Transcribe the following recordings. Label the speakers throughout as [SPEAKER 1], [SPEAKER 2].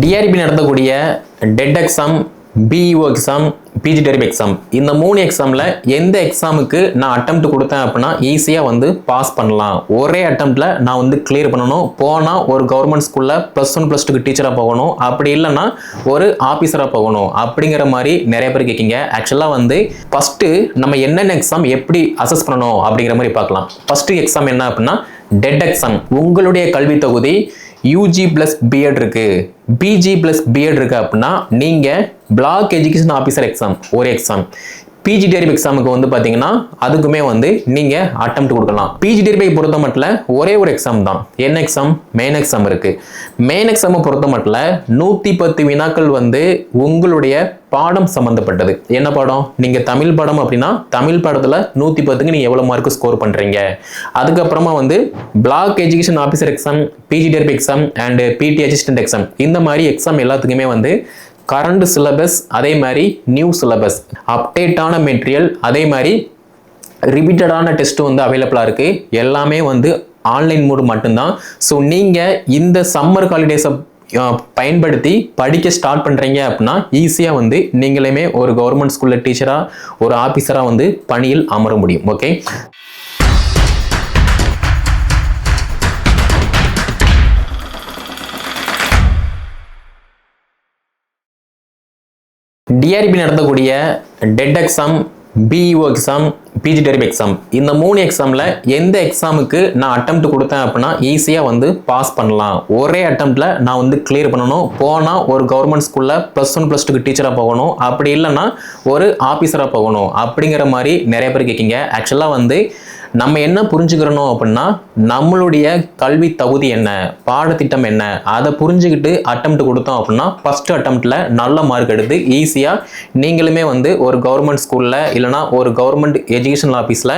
[SPEAKER 1] TRP நடத்தக்கூடிய TET exam, BEO exam, PGTRB exam, இந்த 3 எக்ஸாமில் எந்த எக்ஸாமுக்கு நான் அட்டெம்ப்ட் கொடுத்தேன் அப்படின்னா ஈஸியாக வந்து பாஸ் பண்ணலாம். ஒரே அட்டெம்ப்டில் நான் வந்து கிளியர் பண்ணணும். போனால் ஒரு கவர்மெண்ட் ஸ்கூலில் +1 +2க்கு டீச்சராக போகணும், அப்படி இல்லைன்னா ஒரு ஆஃபீஸராக போகணும் அப்படிங்கிற மாதிரி நிறைய பேர் கேட்கிங்க. ஆக்சுவலாக வந்து ஃபஸ்ட்டு நம்ம என்னென்ன எக்ஸாம் எப்படி அசஸ் பண்ணணும் அப்படிங்கிற மாதிரி பார்க்கலாம். ஃபஸ்ட்டு எக்ஸாம் என்ன அப்படின்னா டெட் எக்ஸாம். உங்களுடைய கல்வி தொகுதி யூஜி + பிஎட் இருக்கு, பிஜி + பிஎட் இருக்கு அப்படின்னா நீங்க பிளாக் எஜுகேஷன் ஆஃபீஸர் எக்ஸாம் ஒரு எக்ஸாம். பிஜிடிஆர்பி எக்ஸாமுக்கு வந்து பாத்தீங்கன்னா அதுக்குமே வந்து நீங்க அட்டெம்ப்ட் கொடுக்கலாம். பிஜிடிஆர்பி பொறுத்த மட்டும் ஒரே ஒரு எக்ஸாம் தான். என்ன எக்ஸாம்? மெயின் எக்ஸாம் இருக்கு. மெயின் எக்ஸாமை பொறுத்த மட்டும் 110 வினாக்கள் வந்து உங்களுடைய பாடம் சம்பந்தப்பட்டது. என்ன பாடம்? நீங்க தமிழ் பாடம் அப்படின்னா தமிழ் பாடத்துல 110க்கு நீங்க எவ்வளவு மார்க் ஸ்கோர் பண்றீங்க. அதுக்கப்புறமா வந்து block education officer exam, PGTRB exam and BT assistant exam, இந்த மாதிரி எக்ஸாம் எல்லாத்துக்குமே வந்து கரண்ட் சிலபஸ், அதே மாதிரி நியூ சிலபஸ், அப்டேட்டான மெட்டீரியல், அதே மாதிரி ரிப்பீட்டடான டெஸ்ட் வந்து அவைலபிளாக இருக்கு. எல்லாமே வந்து ஆன்லைன் மோடு மட்டும்தான். ஸோ நீங்கள் இந்த சம்மர் ஹாலிடேஸை பயன்படுத்தி படிக்க ஸ்டார்ட் பண்ணுறீங்க அப்படின்னா ஈஸியாக வந்து நீங்களுமே ஒரு கவர்மெண்ட் ஸ்கூலில் டீச்சராக, ஒரு ஆஃபீஸராக வந்து பணியில் அமர முடியும். ஓகே, டிஆர்பி நடத்தக்கூடிய TET exam, BEO exam, PGTRB exam, இந்த 3 எக்ஸாமில் எந்த எக்ஸாமுக்கு நான் அட்டெம்ப்ட் கொடுத்தேன் அப்படின்னா ஈஸியாக வந்து பாஸ் பண்ணலாம். ஒரே அட்டெம்ப்டில் நான் வந்து கிளியர் பண்ணணும். போனால் ஒரு கவர்மெண்ட் ஸ்கூலில் +1 +2க்கு டீச்சராக போகணும், அப்படி இல்லைன்னா ஒரு ஆஃபீஸராக போகணும் அப்படிங்கிற மாதிரி நிறைய பேர் கேட்கிங்க. ஆக்சுவலாக வந்து நம்ம என்ன புரிஞ்சுக்கிறணும் அப்படின்னா நம்மளுடைய கல்வி தகுதி என்ன, பாடத்திட்டம் என்ன, அதை புரிஞ்சுக்கிட்டு அட்டெம்ப்ட் கொடுத்தோம் அப்படின்னா ஃபர்ஸ்ட் அட்டெம்ப்டில் நல்ல மார்க் எடுத்து ஈஸியாக நீங்களுமே வந்து ஒரு கவர்மெண்ட் ஸ்கூலில் இல்லைனா ஒரு கவர்மெண்ட் எஜுகேஷன் ஆஃபீஸில்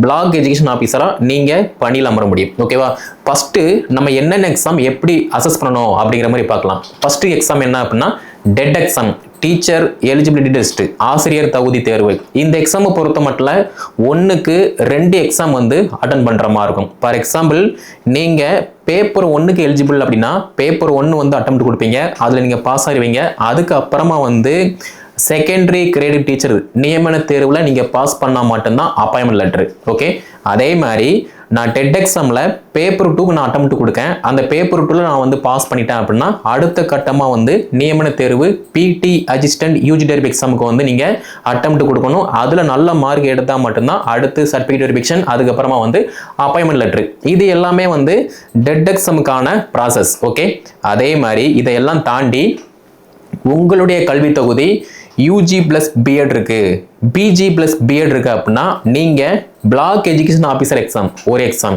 [SPEAKER 1] பிளாக் எஜுகேஷன் ஆஃபீஸராக நீங்கள் பணியில் அமர முடியும். ஓகேவா? ஃபஸ்ட்டு நம்ம என்னென்ன எக்ஸாம் எப்படி அசஸ் பண்ணணும் அப்படிங்கிற மாதிரி பார்க்கலாம். ஃபஸ்ட்டு எக்ஸாம் என்ன அப்படின்னா TET exam, teacher eligibility test, ஆசிரியர் தகுதி தேர்வு. இந்த எக்ஸாமை பொறுத்த மட்டும் 1க்கு 2 எக்ஸாம் வந்து அட்டன் பண்ற மாதிரி இருக்கும். ஃபார் எக்ஸாம்பிள், நீங்க பேப்பர் 1க்கு எலிஜிபிள் அப்படின்னா பேப்பர் 1 வந்து அட்டெம்ப்ட் கொடுப்பீங்க, அதுல நீங்க பாஸ் ஆகிடுவீங்க. அதுக்கு அப்புறமா வந்து செகண்டரி கிரேட் டீச்சர் நியமன தேர்வில் நீங்கள் பாஸ் பண்ணால் மட்டும்தான் அப்பாயின்மெண்ட் லெட்டர். ஓகே, அதே மாதிரி நான் டெட் எக்ஸாமில் பேப்பர் 2க்கு நான் அட்டெம்ப்ட் கொடுக்கேன். அந்த பேப்பர் 2ல நான் வந்து பாஸ் பண்ணிட்டேன் அப்படின்னா அடுத்த கட்டமாக வந்து நியமன தேர்வு பிடி அசிஸ்டன்ட் யூஜிடிஆர்பி எக்ஸாமுக்கு வந்து நீங்கள் அட்டெம்ப்ட் கொடுக்கணும். அதில் நல்ல மார்க் எடுத்தால் மட்டும்தான் அடுத்து சர்டிஃபிகேட் வெரிஃபிகேஷன், அதுக்கப்புறமா வந்து அப்பாயின்மெண்ட் லெட்டர். இது எல்லாமே வந்து டெட் எக்ஸாமுக்கான ப்ராசஸ். ஓகே, அதே மாதிரி இதையெல்லாம் தாண்டி உங்களுடைய கல்வி தொகுதி யூஜி + பிஎட் இருக்கு, பிஜி + பிஎட் இருக்கு அப்படின்னா நீங்க பிளாக் எஜுகேஷன் ஆஃபீஸர் எக்ஸாம் ஒரு எக்ஸாம்.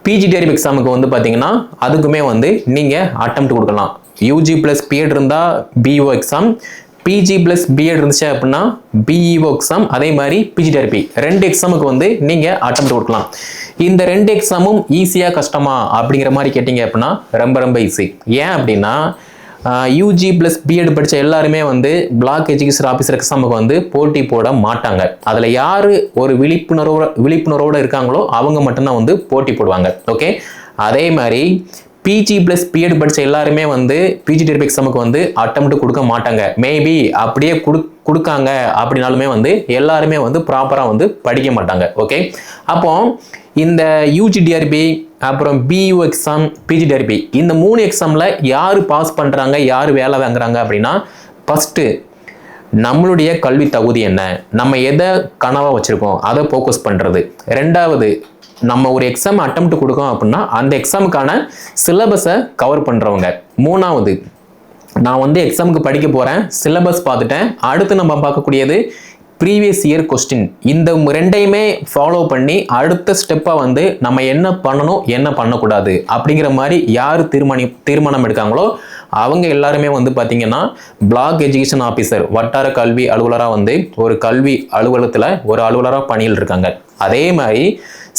[SPEAKER 1] பிஜிடிஆர்பி எக்ஸாமுக்கு வந்து பாத்தீங்கன்னா அதுக்குமே வந்து நீங்க அட்டெம்ப்ட் கொடுக்கலாம். யூஜி + பிஎட் இருந்தா பிஇஓ எக்ஸாம், பிஜி + பிஎட் இருந்துச்சு அப்படின்னா பிஇஓ எக்ஸாம், அதே மாதிரி பிஜிடிஆர்பி 2 எக்ஸாமுக்கு வந்து நீங்க அட்டெம்ப்ட் கொடுக்கலாம். இந்த 2 எக்ஸாமும் ஈஸியா கஷ்டமா அப்படிங்கிற மாதிரி கேட்டீங்க அப்படின்னா ரொம்ப ஈஸி. ஏன் அப்படின்னா யூஜி + பிஎட் படித்த எல்லாருமே வந்து பிளாக் எஜுகேஷன் ஆஃபீஸர் எக்ஸாமுக்கு வந்து போட்டி போட மாட்டாங்க. அதில் யார் ஒரு விழிப்புணர்வோடு இருக்காங்களோ அவங்க மட்டும்தான் வந்து போட்டி போடுவாங்க. ஓகே, அதே மாதிரி பிஜி + பிஎட் படித்த எல்லாருமே வந்து பிஜிடிஆர்பி எக்ஸாமுக்கு வந்து அட்டெம்ப்ட் கொடுக்க மாட்டாங்க. மேபி அப்படியே கொடுக்காங்க அப்படின்னாலுமே வந்து எல்லாருமே வந்து ப்ராப்பராக வந்து படிக்க மாட்டாங்க. ஓகே, அப்போ இந்த யூஜிடிஆர்பி அப்புறம் பிஇஓ எக்ஸாம், பிஜிடிஆர்பி இந்த 3 எக்ஸாமில் யார் பாஸ் பண்ணுறாங்க, யார் வேலை வாங்குறாங்க அப்படின்னா ஃபஸ்ட்டு நம்மளுடைய கல்வி தகுதி என்ன, நம்ம எதை கனவாக வச்சுருக்கோம் அதை ஃபோக்கஸ் பண்ணுறது. 2வது, நம்ம ஒரு எக்ஸாம் அட்டெம்ப்ட் கொடுக்கோம் அப்படின்னா அந்த எக்ஸாமுக்கான சிலபஸை கவர் பண்ணுறவங்க. 3வது, நான் வந்து எக்ஸாமுக்கு படிக்க போகிறேன், சிலபஸ் பார்த்துட்டேன், அடுத்து நம்ம பார்க்கக்கூடியது ப்ரீவியஸ் இயர் கொஸ்டின். இந்த 2யுமே ஃபாலோ பண்ணி அடுத்த ஸ்டெப்பாக வந்து நம்ம என்ன பண்ணணும் என்ன பண்ணக்கூடாது அப்படிங்கிற மாதிரி யார் தீர்மானம் எடுக்காங்களோ அவங்க எல்லாருமே வந்து பார்த்தீங்கன்னா பிளாக் எஜுகேஷன் ஆஃபீஸர், வட்டார கல்வி அலுவலராக வந்து ஒரு கல்வி அலுவலகத்தில் ஒரு அலுவலராக பணியில் இருக்காங்க. அதே மாதிரி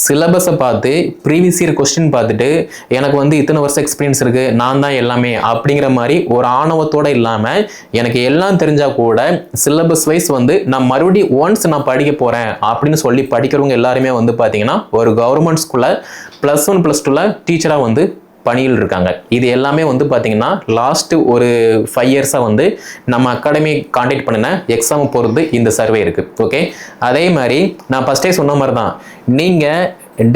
[SPEAKER 1] சிலபஸை பார்த்து ப்ரீவியஸ் இயர் கொஸ்டின் பார்த்துட்டு எனக்கு வந்து இத்தனை வருஷம் எக்ஸ்பீரியன்ஸ் இருக்குது, நான் தான் எல்லாமே அப்படிங்கிற மாதிரி ஒரு ஆணவத்தோடு இல்லாமல் எனக்கு எல்லாம் தெரிஞ்சால் கூட சிலபஸ் வைஸ் வந்து நான் மறுபடியும் ஒன்ஸ் நான் படிக்க போகிறேன் அப்படின்னு சொல்லி படிக்கிறவங்க எல்லாருமே வந்து பார்த்தீங்கன்னா ஒரு கவர்மெண்ட் ஸ்கூலில் +1 +2ல டீச்சராக வந்து பணியில் இருக்காங்க. இது எல்லாமே வந்து பார்த்தீங்கன்னா லாஸ்ட் ஒரு 5 இயர்ஸாக வந்து நம்ம அகாடமி கான்டாக்ட் பண்ணின எக்ஸாம் பொறுத்து இந்த சர்வே இருக்கு. ஓகே, அதே மாதிரி நான் ஃபர்ஸ்டே சொன்ன மாதிரி தான், நீங்கள்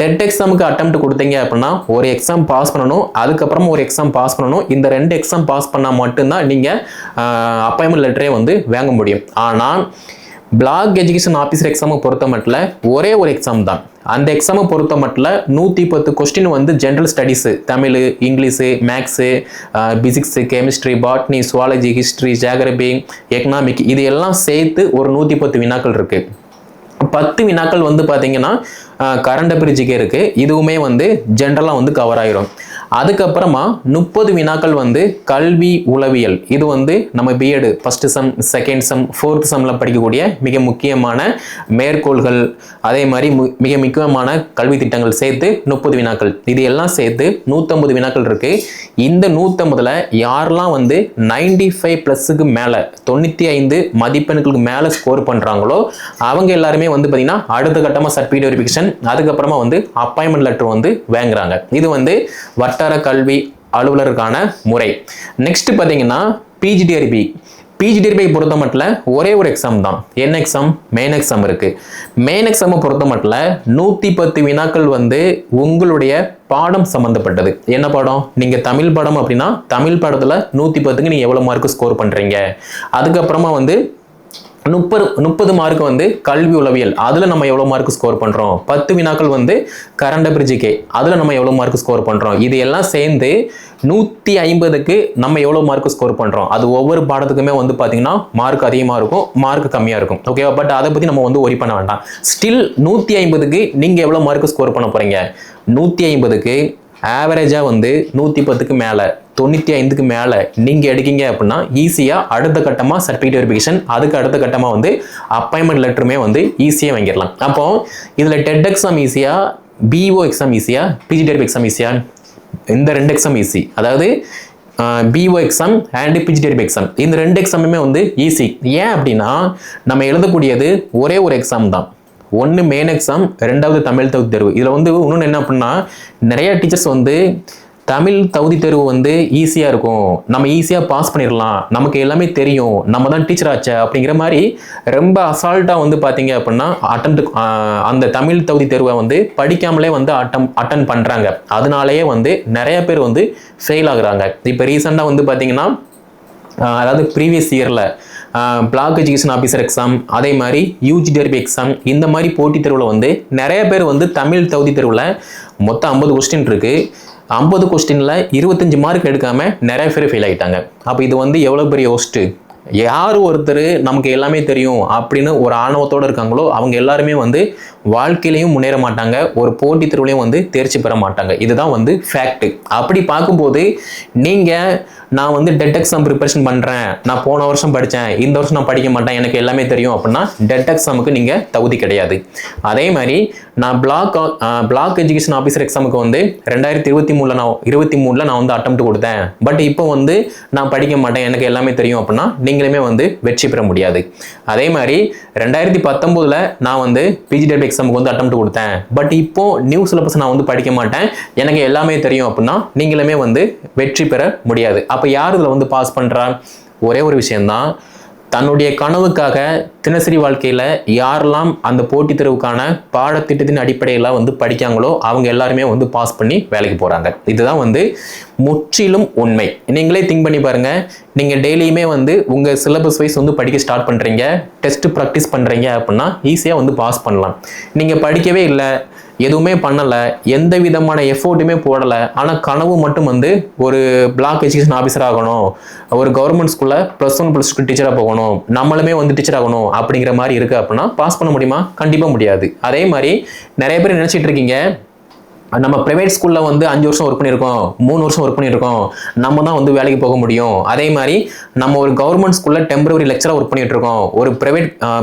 [SPEAKER 1] டெட் எக்ஸாமுக்கு அட்டெம்ப்ட் கொடுத்தீங்க அப்படின்னா ஒரு எக்ஸாம் பாஸ் பண்ணணும், அதுக்கப்புறமா ஒரு எக்ஸாம் பாஸ் பண்ணணும். இந்த 2 எக்ஸாம் பாஸ் பண்ணால் மட்டும்தான் நீங்கள் அப்பாயின்மெண்ட் லெட்டரே வந்து வாங்க முடியும். ஆனால் பிளாக் எஜுகேஷன் ஆஃபீஸர் எக்ஸாமை பொறுத்த மட்டும் ஒரே ஒரு எக்ஸாம் தான். அந்த எக்ஸாமை பொறுத்த மட்டும் 110 கொஸ்டின் வந்து general studies, Tamil, English, maths, physics, chemistry, botany, zoology, history, geography, economic, இது எல்லாம் சேர்த்து ஒரு 110 வினாக்கள் இருக்குது. 10 வினாக்கள் வந்து பார்த்தீங்கன்னா கரண்ட் அஃபேர் ஜிகே இருக்குது. இதுவுமே வந்து ஜென்ரலாக வந்து கவர் ஆயிரும். அதுக்கப்புறமா 30 வினாக்கள் வந்து கல்வி உளவியல். இது வந்து நம்ம BEd first sem, second sem, fourth செம்மில் படிக்கக்கூடிய மிக முக்கியமான மேற்கோள்கள், அதே மாதிரி மிக முக்கியமான கல்வி திட்டங்கள் சேர்த்து 30 வினாக்கள். இது எல்லாம் சேர்த்து 150 வினாக்கள் இருக்குது. இந்த 150ல் யாரெல்லாம் வந்து 95+க்கு மேலே 95 மதிப்பெண்களுக்கு மேலே ஸ்கோர் பண்ணுறாங்களோ அவங்க எல்லாருமே வந்து பார்த்தீங்கன்னா அடுத்த கட்டமாக சர்டிஃபிகேட் வெரிஃபிகேஷன், அதுக்கப்புறமா வந்து அப்பாயின்மெண்ட் லெட்டர் வந்து வாங்குறாங்க. இது வந்து வட்டார கல்வி அலுவலருக்கான முறை. நெக்ஸ்ட் பார்த்தீங்கன்னா பிஜிடிஆர்பி. பிஜிடிஆர்பி பொறுத்த மட்டும் ஒரே ஒரு எக்ஸாம் தான். என்ன எக்ஸாம்? மெயின் எக்ஸாம் இருக்கு. மெயின் எக்ஸாமை பொறுத்த மட்டும் 110 வினாக்கள் வந்து உங்களுடைய பாடம் சம்பந்தப்பட்டது. என்ன பாடம்? நீங்க தமிழ் பாடம் அப்படின்னா தமிழ் பாடத்துல 110க்கு நீங்க எவ்வளவு மார்க் ஸ்கோர் பண்றீங்க. அதுக்கப்புறமா வந்து 30 மார்க் வந்து கல்வி உளவியல், அதுல நம்ம எவ்வளவு மார்க் ஸ்கோர் பண்றோம். 10 வினாக்கள் வந்து கரண்ட் அஃபேர் ஜிகே, அதுல நம்ம எவ்வளவு மார்க் ஸ்கோர் பண்றோம். இது எல்லாம் சேர்ந்து 150க்கு நம்ம எவ்வளவு மார்க் ஸ்கோர் பண்றோம். அது ஒவ்வொரு பாடத்துக்குமே வந்து பாத்தீங்கன்னா மார்க் அதிகமா இருக்கும், மார்க் கம்மியா இருக்கும். ஓகேவா? பட் அதை பத்தி நம்ம வந்து ஒரி பண்ண வேண்டாம். ஸ்டில் 150க்கு நீங்க எவ்வளவு மார்க் ஸ்கோர் பண்ண போறீங்க? 150க்கு ஆவரேஜா வந்து 110க்கு மேலே 95க்கு மேலே நீங்கள் எடுக்கீங்க அப்படின்னா ஈஸியாக அடுத்த கட்டமாக சர்டிஃபிகேட் வெரிஃபிகேஷன், அதுக்கு அடுத்த கட்டமாக வந்து அப்பாயின்மெண்ட் லெட்டருமே வந்து ஈஸியாக வாங்கிடலாம். அப்போ இதில் டெட் எக்ஸாம் ஈஸியாக, பிஓ எக்ஸாம் ஈஸியாக, பிஜிடிஆர்பி எக்ஸாம் ஈஸியாக? இந்த 2 எக்ஸாம் ஈஸி. அதாவது BEO exam and PGTRB exam, இந்த 2 எக்ஸாமுமே வந்து ஈஸி. ஏன் அப்படின்னா நம்ம எழுதக்கூடியது ஒரே ஒரு எக்ஸாம் தான். ஒன்று மெயின் எக்ஸாம், 2வது தமிழ் தகுதி தேர்வு. இதில் வந்து இன்னொன்று என்ன அப்படின்னா நிறைய டீச்சர்ஸ் வந்து தமிழ் தகுதி தேர்வு வந்து ஈஸியாக இருக்கும், நம்ம ஈஸியாக பாஸ் பண்ணிடலாம், நமக்கு எல்லாமே தெரியும், நம்ம தான் டீச்சர் ஆச்சே அப்படிங்கிற மாதிரி ரொம்ப அசால்ட்டாக வந்து பார்த்தீங்க அப்படின்னா அந்த தமிழ் தகுதி தேர்வை வந்து படிக்காமலே வந்து அட்டன் பண்ணுறாங்க. அதனாலேயே வந்து நிறைய பேர் வந்து ஃபெயில் ஆகுறாங்க. இப்போ ரீசெண்டாக வந்து பார்த்தீங்கன்னா அதாவது ப்ரீவியஸ் இயரில் பிளாக் எஜுகேஷன் ஆஃபீஸர் எக்ஸாம், அதே மாதிரி யூஜிடிஆர்பி எக்ஸாம், இந்த மாதிரி போட்டித் தேர்வில் வந்து நிறைய பேர் வந்து தமிழ் தகுதி தேர்வில் மொத்தம் 50 கொஸ்டின் இருக்குது. 50 கொஸ்டினில் 25 மார்க் எடுக்காமல் நிறைய பேர் ஃபெயில் ஆகிட்டாங்க. அப்போ இது வந்து எவ்வளோ பெரிய ஒஸ்ட்டு. யார் ஒருத்தர் நமக்கு எல்லாமே தெரியும் அப்படின்னு ஒரு ஆணவத்தோடு இருக்காங்களோ அவங்க எல்லாருமே வந்து வாழ்க்கையிலையும் முன்னேற மாட்டாங்க, ஒரு போட்டித் தேர்வுலையும் வந்து தேர்ச்சி பெற மாட்டாங்க. இதுதான் வந்து ஃபேக்ட். அப்படி பார்க்கும்போது நீங்கள் நான் வந்து டெட் எக்ஸாம் ப்ரிப்பரேஷன் பண்ணுறேன், நான் போன வருஷம் படித்தேன், இந்த வருஷம் நான் படிக்க மாட்டேன், எனக்கு எல்லாமே தெரியும் அப்படின்னா டெட் எக்ஸாமுக்கு நீங்கள் தகுதி கிடையாது. அதே மாதிரி நான் பிளாக் எஜுகேஷன் ஆஃபீஸர் எக்ஸாமுக்கு வந்து 2023 நான் வந்து அட்டெம்ப்ட் கொடுத்தேன். பட் இப்போ வந்து நான் படிக்க மாட்டேன், எனக்கு எல்லாமே தெரியும் அப்படின்னா நீங்களுமே வந்து வெற்றி பெற முடியாது. அதே மாதிரி 2019 நான் வந்து பிஜிடிஆர்பி எக்ஸாமுக்கு வந்து அட்டெம்ப்ட் கொடுத்தேன். பட் இப்போ நியூ சிலபஸ் நான் வந்து படிக்க மாட்டேன், எனக்கு எல்லாமே தெரியும் அப்படின்னா நீங்களுமே வந்து வெற்றி பெற முடியாது. அப்போ யார் இதில் வந்து பாஸ் பண்ணுறா? ஒரே ஒரு விஷயம்தான், தன்னுடைய கனவுக்காக தினசரி வாழ்க்கையில் யாரெல்லாம் அந்த போட்டித் தேர்வுக்கான பாடத்திட்டத்தின் அடிப்படையில் வந்து படிக்காங்களோ அவங்க எல்லாருமே வந்து பாஸ் பண்ணி வேலைக்கு போகிறாங்க. இதுதான் வந்து முற்றிலும் உண்மை. நீங்களே திங்க் பண்ணி பாருங்கள். நீங்கள் டெய்லியுமே வந்து உங்கள் சிலபஸ் வைஸ் வந்து படிக்க ஸ்டார்ட் பண்ணுறீங்க, டெஸ்ட் ப்ராக்டிஸ் பண்ணுறீங்க அப்படின்னா ஈஸியாக வந்து பாஸ் பண்ணலாம். நீங்கள் படிக்கவே இல்லை, எதுவுமே பண்ணலை, எந்த விதமான எஃபோர்ட்டுமே போடலை, ஆனால் கனவு மட்டும் வந்து ஒரு பிளாக் எஜுகேஷன் ஆஃபீஸர் ஆகணும், ஒரு கவர்மெண்ட் ஸ்கூலில் +1 +2 டீச்சராக போகணும், நம்மளுமே வந்து டீச்சர் ஆகணும் அப்படிங்கிற மாதிரி இருக்குது அப்படின்னா பாஸ் பண்ண முடியுமா? கண்டிப்பாக முடியாது. அதே மாதிரி நிறைய பேர் நினச்சிட்டு இருக்கீங்க நம்ம ப்ரைவேட் ஸ்கூலில் வந்து 5 வருஷம் ஒர்க் பண்ணியிருக்கோம், 3 வருஷம் ஒர்க் பண்ணியிருக்கோம், நம்ம தான் வந்து வேலைக்கு போக முடியும். அதே மாதிரி நம்ம ஒரு கவர்மெண்ட் ஸ்கூலில் டெம்பரரி லெக்சராக ஒர்க் பண்ணிட்டு இருக்கோம், ஒரு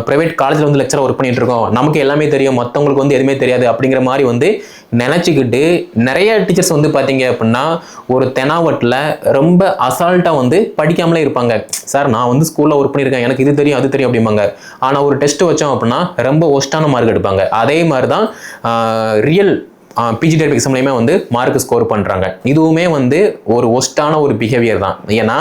[SPEAKER 1] ப்ரைவேட் காலேஜில் வந்து லெக்சராக ஒர்க் பண்ணிட்டு இருக்கோம், நமக்கு எல்லாமே தெரியும், மற்றவங்களுக்கு வந்து எதுவுமே தெரியாது அப்படிங்கிற மாதிரி வந்து நினச்சிக்கிட்டு நிறைய டீச்சர்ஸ் வந்து பார்த்தீங்க அப்படின்னா ஒரு தெனாவட்டில் ரொம்ப அசால்ட்டாக வந்து படிக்காமலே இருப்பாங்க. சார் நான் வந்து ஸ்கூலில் ஒர்க் பண்ணியிருக்கேன், எனக்கு இது தெரியும் அது தெரியும் அப்படிம்பாங்க. ஆனால் ஒரு டெஸ்ட் வச்சோம் அப்படின்னா ரொம்ப ஒஸ்டான மார்க் எடுப்பாங்க. அதே மாதிரி தான் ரியல் பிஜிடிஆர்பி எக்ஸாம்லையுமே வந்து மார்க் ஸ்கோர் பண்ணுறாங்க. இதுவுமே வந்து ஒரு ஒஸ்டான ஒரு பிஹேவியர் தான். ஏன்னா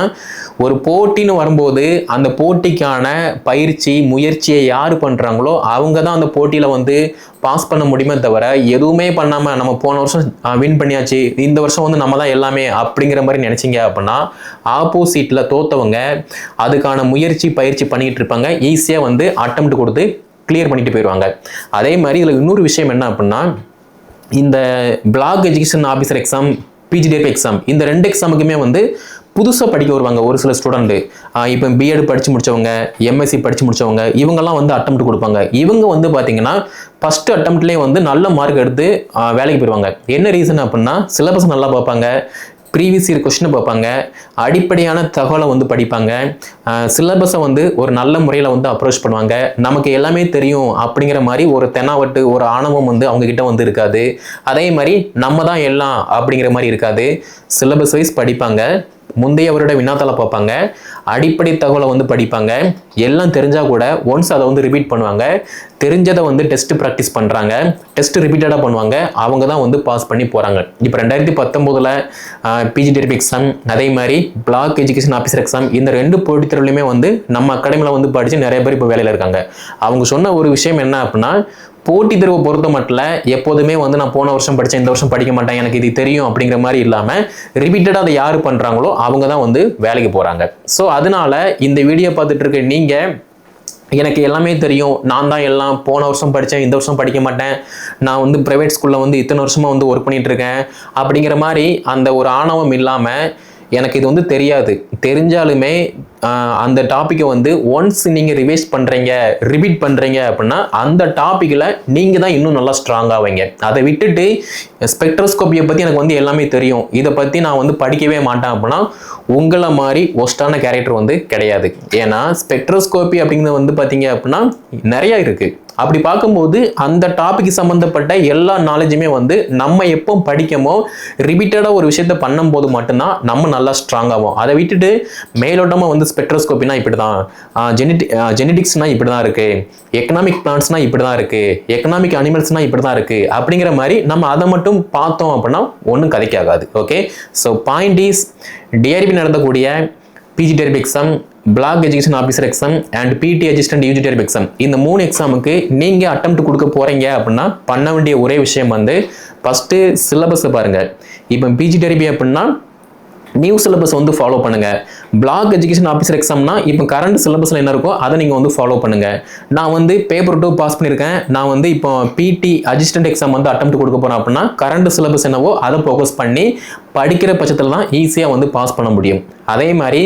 [SPEAKER 1] ஒரு போட்டின்னு வரும்போது அந்த போட்டிக்கான பயிற்சி முயற்சியை யார் பண்ணுறாங்களோ அவங்க தான் அந்த போட்டியில் வந்து பாஸ் பண்ண முடியுமே தவிர எதுவுமே பண்ணாமல் நம்ம போன வருஷம் வின் பண்ணியாச்சு, இந்த வருஷம் வந்து நம்ம தான் எல்லாமே அப்படிங்கிற மாதிரி நினச்சிங்க அப்படின்னா ஆப்போசிட்டில் தோத்தவங்க அதுக்கான முயற்சி பயிற்சி பண்ணிக்கிட்டு இருப்பாங்க. ஈஸியாக வந்து அட்டெம்ப்ட் கொடுத்து கிளியர் பண்ணிட்டு போயிடுவாங்க. அதே மாதிரி இதில் இன்னொரு விஷயம் என்ன அப்படின்னா, இந்த block education officer exam, PGTRB exam, இந்த 2 எக்ஸாமுக்குமே வந்து புதுசாக படிக்க வருவாங்க ஒரு சில ஸ்டூடெண்ட்டு. இப்போ பிஎட் படித்து முடித்தவங்க, எம்எஸ்சி படித்து முடித்தவங்க, இவங்கெல்லாம் வந்து அட்டெம்ப்ட் கொடுப்பாங்க. இவங்க வந்து பார்த்தீங்கன்னா ஃபஸ்ட்டு அட்டெம்ப்ட்லேயே வந்து நல்ல மார்க் எடுத்து வேலைக்கு போயிடுவாங்க. என்ன ரீசன் அப்படின்னா சிலபஸ் நல்லா பார்ப்பாங்க, ப்ரீவியஸ் இயர் கொஸ்டினை பார்ப்பாங்க, அடிப்படையான தகவலை வந்து படிப்பாங்க, சிலபஸை வந்து ஒரு நல்ல முறையில் வந்து அப்ரோச் பண்ணுவாங்க. நமக்கு எல்லாமே தெரியும் அப்படிங்கிற மாதிரி ஒரு தெனாவட்டு ஒரு ஆணவம் வந்து அவங்கக்கிட்ட வந்து இருக்காது. அதே மாதிரி நம்ம தான் எல்லாம் அப்படிங்கிற மாதிரி இருக்காது. சிலபஸ் வைஸ் படிப்பாங்க, முந்தைய வருட வினாத்தாளை பார்ப்பாங்க, அடிப்படை தகவலை வந்து படிப்பாங்க. எல்லாம் தெரிஞ்சால் கூட ஒன்ஸ் அதை வந்து ரிப்பீட் பண்ணுவாங்க. தெரிஞ்சதை வந்து டெஸ்ட் ப்ராக்டிஸ் பண்ணுறாங்க, டெஸ்ட் ரிப்பீட்டடாக பண்ணுவாங்க. அவங்க தான் வந்து பாஸ் பண்ணி போகிறாங்க. இப்போ 2019 பிஜிடிஆர்பி எக்ஸாம், அதே மாதிரி பிளாக் எஜுகேஷன் ஆஃபீஸர் எக்ஸாம், இந்த 2 போட்டித் தேர்வுலையுமே வந்து நம்ம அகாடமியில் வந்து படித்து நிறைய பேர் இப்போ வேலையில் இருக்காங்க. அவங்க சொன்ன ஒரு விஷயம் என்ன அப்படின்னா, போட்டித் தேர்வை பொறுத்த மட்டும் எப்போதுமே வந்து நான் போன வருஷம் படித்தேன், இந்த வருஷம் படிக்க மாட்டேன், எனக்கு இது தெரியும் அப்படிங்கிற மாதிரி இல்லாமல் ரிப்பீட்டடாக அதை யார் பண்ணுறாங்களோ அவங்க தான் வந்து வேலைக்கு போகிறாங்க. ஸோ அதனால இந்த வீடியோ பார்த்துட்டு இருக்க நீங்கள் எனக்கு எல்லாமே தெரியும், நான் தான் எல்லாம், போன வருஷம் படித்தேன், இந்த வருஷம் படிக்க மாட்டேன், நான் வந்து ப்ரைவேட் ஸ்கூலில் வந்து இத்தனை வருஷமாக வந்து ஒர்க் பண்ணிகிட்டு இருக்கேன் அப்படிங்கிற மாதிரி அந்த ஒரு ஆணவம் இல்லாமல் எனக்கு இது வந்து தெரியாது, தெரிஞ்சாலுமே அந்த டாப்பிக்கை வந்து ஒன்ஸ் நீங்கள் ரிவைஸ் பண்ணுறீங்க, ரிப்பீட் பண்ணுறீங்க அப்படின்னா அந்த டாப்பிக்கில் நீங்கள் தான் இன்னும் நல்லா ஸ்ட்ராங் ஆவீங்க. அதை விட்டுட்டு ஸ்பெக்ட்ரோஸ்கோப்பியை பற்றி எனக்கு வந்து எல்லாமே தெரியும், இதை பற்றி நான் வந்து படிக்கவே மாட்டேன் அப்படின்னா உங்களை மாதிரி ஒஸ்டான கேரக்டர் வந்து கிடையாது. ஏன்னா ஸ்பெக்ட்ரோஸ்கோப்பி அப்படிங்கிறது வந்து பார்த்தீங்க அப்படின்னா நிறையா இருக்குது. அப்படி பார்க்கும்போது அந்த டாபிக் சம்மந்தப்பட்ட எல்லா நாலேஜுமே வந்து நம்ம எப்போ படிக்கமோ ரிப்பீட்டடாக ஒரு விஷயத்த பண்ணும்போது மட்டும்தான் நம்ம நல்லா ஸ்ட்ராங் ஆகும். அதை விட்டுட்டு மேலோட்டமாக வந்து ஸ்பெக்ட்ரோஸ்கோப்பினா இப்படி தான், ஜெனடிக்ஸ்னால் இப்படி தான் இருக்குது, எக்கனாமிக் பிளான்ஸ்னால் இப்படி தான் இருக்குது, எக்கனாமிக் அனிமல்ஸ்னால் இப்படி தான் இருக்குது அப்படிங்கிற மாதிரி நம்ம அதை மட்டும் பார்த்தோம் அப்படின்னா ஒன்றும் கதைக்காகாது. Okay, so point is TRB நடந்தக்கூடிய PGTRB exam, block education officer exam and BT assistant UGTRB exam, இந்த 3 எக்ஸாமுக்கு நீங்கள் அட்டெம்ப்ட் கொடுக்க போகிறீங்க அப்படின்னா பண்ண வேண்டிய ஒரே விஷயம் வந்து ஃபஸ்ட்டு சிலபஸை பாருங்கள். இப்போ பிஜிடிஆர்பி அப்படின்னா நியூ சிலபஸ் வந்து ஃபாலோ பண்ணுங்கள். பிளாக் எஜுகேஷன் ஆஃபீஸர் எக்ஸாம்னா இப்போ கரண்ட் சிலபஸில் என்ன இருக்கோ அதை நீங்கள் வந்து ஃபாலோ பண்ணுங்கள். நான் வந்து பேப்பர் 2 பாஸ் பண்ணியிருக்கேன், நான் வந்து இப்போ பிடி அசிஸ்டன்ட் எக்ஸாம் வந்து அட்டெம்ப்ட் கொடுக்க போகிறேன் அப்படின்னா கரண்ட் சிலபஸ் என்னவோ அதை ஃபோக்கஸ் பண்ணி படிக்கிற பட்சத்தில் தான் ஈஸியாக வந்து பாஸ் பண்ண முடியும். அதே மாதிரி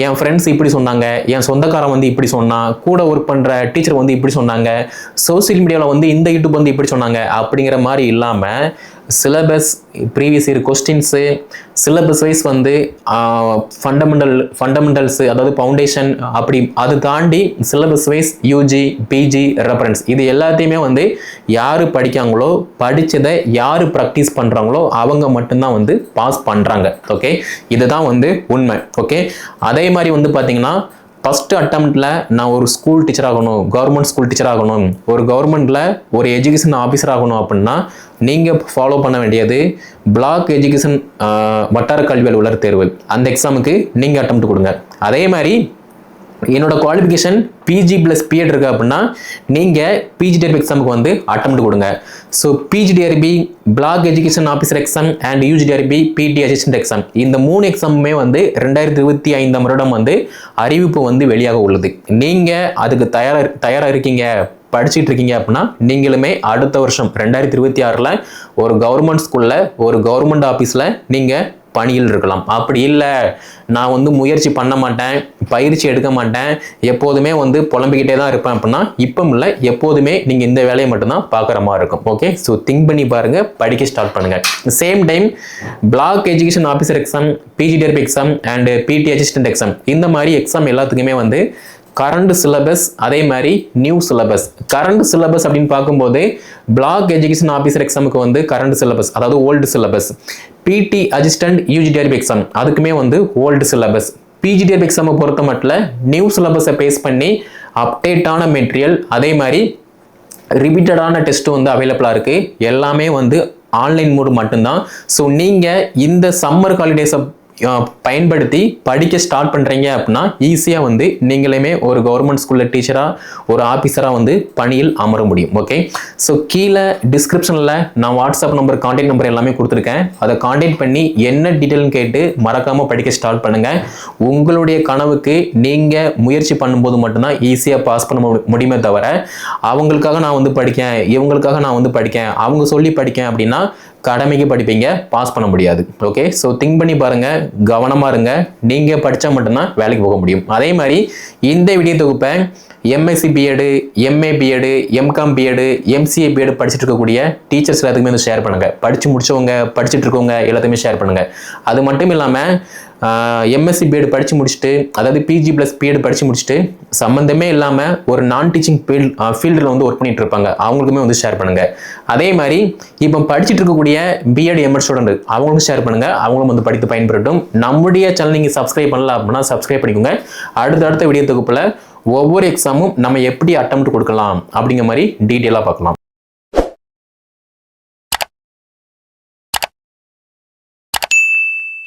[SPEAKER 1] என் ஃப்ரெண்ட்ஸ் இப்படி சொன்னாங்க, என் சொந்தக்காரன் வந்து இப்படி சொன்னான், கூட ஒர்க் பண்ணுற டீச்சர் வந்து இப்படி சொன்னாங்க, சோசியல் மீடியாவில் வந்து இந்த யூடியூப் வந்து இப்படி சொன்னாங்க அப்படிங்கிற மாதிரி இல்லாமல் syllabus, previous year questions, syllabus wise வந்து ஃபண்டமெண்டல்ஸு அதாவது ஃபவுண்டேஷன், அப்படி அது தாண்டி syllabus wise UG PG reference, இது எல்லாத்தையுமே வந்து யார் படிக்காங்களோ படித்ததை யார் ப்ராக்டிஸ் பண்ணுறாங்களோ அவங்க மட்டும்தான் வந்து பாஸ் பண்ணுறாங்க. ஓகே, இதுதான் வந்து உண்மை. ஓகே, அதே மாதிரி வந்து பார்த்தீங்கன்னா ஃபஸ்ட்டு அட்டெம்ப்டில் நான் ஒரு ஸ்கூல் டீச்சர் ஆகணும், கவர்மெண்ட் ஸ்கூல் டீச்சர் ஆகணும், ஒரு கவர்மெண்ட்டில் ஒரு எஜுகேஷன் ஆஃபீஸர் ஆகணும் அப்படின்னா நீங்கள் ஃபாலோ பண்ண வேண்டியது பிளாக் எஜுகேஷன் வட்டார கல்வி அலுவலர் தேர்வு, அந்த எக்ஸாமுக்கு நீங்கள் அட்டெம்ப்ட் கொடுங்க. அதே மாதிரி என்னோட குவாலிஃபிகேஷன் பிஜி ப்ளஸ் பிஎட் இருக்கு அப்படின்னா நீங்கள் பிஜிடிஆர்பி எக்ஸாமுக்கு வந்து அட்டெம்ப்ட் கொடுங்க. So PGTRB, block education officer exam and UGTRB BT assistant exam, இந்த 3 எக்ஸாமுமே வந்து 2025 வருடம் வந்து அறிவிப்பு வந்து வெளியாக உள்ளது. நீங்கள் அதுக்கு தயாராக இருக்கீங்க, படிச்சுட்டு இருக்கீங்க அப்படின்னா நீங்களுமே அடுத்த வருஷம் 2026 ஒரு கவர்மெண்ட் ஸ்கூலில் ஒரு கவர்மெண்ட் ஆஃபீஸில் நீங்கள் பணியில் இருக்கலாம். அப்படி இல்லை, நான் வந்து முயற்சி பண்ண மாட்டேன், பயிற்சி எடுக்க மாட்டேன், எப்போதுமே வந்து புலம்பிக்கிட்டே தான் இருப்பேன் அப்படின்னா இப்போ இல்லை, எப்போதுமே நீங்கள் இந்த வேலையை மட்டும்தான் பார்க்குற மாதிரி இருக்கும். ஓகே, ஸோ திங்க் பண்ணி பாருங்கள், படிக்க ஸ்டார்ட் பண்ணுங்கள். Same time block education officer exam, PGTRB exam and BT assistant exam, இந்த மாதிரி எக்ஸாம் எல்லாத்துக்குமே வந்து கரண்ட் சிலபஸ், அதே மாதிரி நியூ சிலபஸ். கரண்ட் சிலபஸ் அப்படின்னு பார்க்கும்போது பிளாக் எஜுகேஷன் ஆஃபீஸர் எக்ஸாமுக்கு வந்து கரண்ட் சிலபஸ் அதாவது ஓல்டு சிலபஸ், பிடி அசிஸ்டன்ட் யூஜிடிஆர்பி எக்ஸாம் அதுக்குமே வந்து ஓல்டு சிலபஸ். பிஜிடிஆர்பி எக்ஸாமை பொறுத்த மட்டும் நியூ சிலபஸை பேஸ் பண்ணி அப்டேட்டான மெட்டீரியல், அதே மாதிரி ரிப்பீட்டடான டெஸ்ட் வந்து அவைலபிளாக இருக்குது. எல்லாமே வந்து ஆன்லைன் மோடு மட்டும்தான். ஸோ நீங்கள் இந்த சம்மர் ஹாலிடேஸை பயன்படுத்தி படிக்க ஸ்டார்ட் பண்ணுறீங்க அப்படின்னா ஈஸியாக வந்து நீங்களுமே ஒரு கவர்மெண்ட் ஸ்கூலில் டீச்சராக ஒரு ஆஃபீஸராக வந்து பணியில் அமர முடியும். ஓகே, ஸோ கீழே டிஸ்கிரிப்ஷனில் நான் வாட்ஸ்அப் நம்பர், கான்டாக்ட் நம்பர் எல்லாமே கொடுத்துருக்கேன். அதை கான்டாக்ட் பண்ணி என்ன டீட்டெயில்னு கேட்டு மறக்காமல் படிக்க ஸ்டார்ட் பண்ணுங்கள். உங்களுடைய கனவுக்கு நீங்கள் முயற்சி பண்ணும்போது மட்டும்தான் ஈஸியாக பாஸ் பண்ண முடியுமே தவிர அவங்களுக்காக நான் வந்து படிக்கேன், இவங்களுக்காக நான் வந்து படிக்கேன், அவங்க சொல்லி படிக்கேன் அப்படின்னா கடமைக்கு படிப்பீங்க, பாஸ் பண்ண முடியாது. ஓகே, ஸோ திங்க் பண்ணி பாருங்க, கவனமா இருங்க. நீங்க படிச்சா மட்டும்தான் வேலைக்கு போக முடியும். அதே மாதிரி இந்த வீடியோ தொகுப்பை MSc BEd, MA BEd, MCom BEd, MCA BEd படிச்சுட்டு இருக்கக்கூடிய டீச்சர்ஸ் எல்லாத்துக்குமே வந்து ஷேர் பண்ணுங்க. படிச்சு முடிச்சவங்க, படிச்சுட்டு இருக்கவங்க எல்லாத்தையுமே ஷேர் பண்ணுங்க. அது மட்டும் இல்லாமல் எம்எஸ்சி பிஎட் படித்து முடிச்சுட்டு, அதாவது பிஜி ப்ளஸ் பிஎட் படித்து முடிச்சுட்டு சம்மந்தமே இல்லாமல் ஒரு நான் டீச்சிங் ஃபீல்டில் வந்து ஒர்க் பண்ணிட்டு இருப்பாங்க, அவங்களுக்குமே வந்து ஷேர் பண்ணுங்கள். அதே மாதிரி இப்போ படிச்சுட்டு இருக்கக்கூடிய பிஎட் எம்எட் ஸ்டூடெண்ட் அவங்களுக்கும் ஷேர் பண்ணுங்கள், அவங்களும் வந்து படித்து பயன்பெறட்டும். நம்முடைய சேனல் நீங்கள் சப்ஸ்கிரைப் பண்ணல அப்படின்னா சப்ஸ்கிரைப் பண்ணிக்கோங்க. அடுத்த வீடியோ தொகுப்பில் ஒவ்வொரு எக்ஸாமும் நம்ம எப்படி அட்டெம்ப்ட் கொடுக்கலாம் அப்படிங்கிற மாதிரி டீட்டெயிலாக பார்க்கலாம்.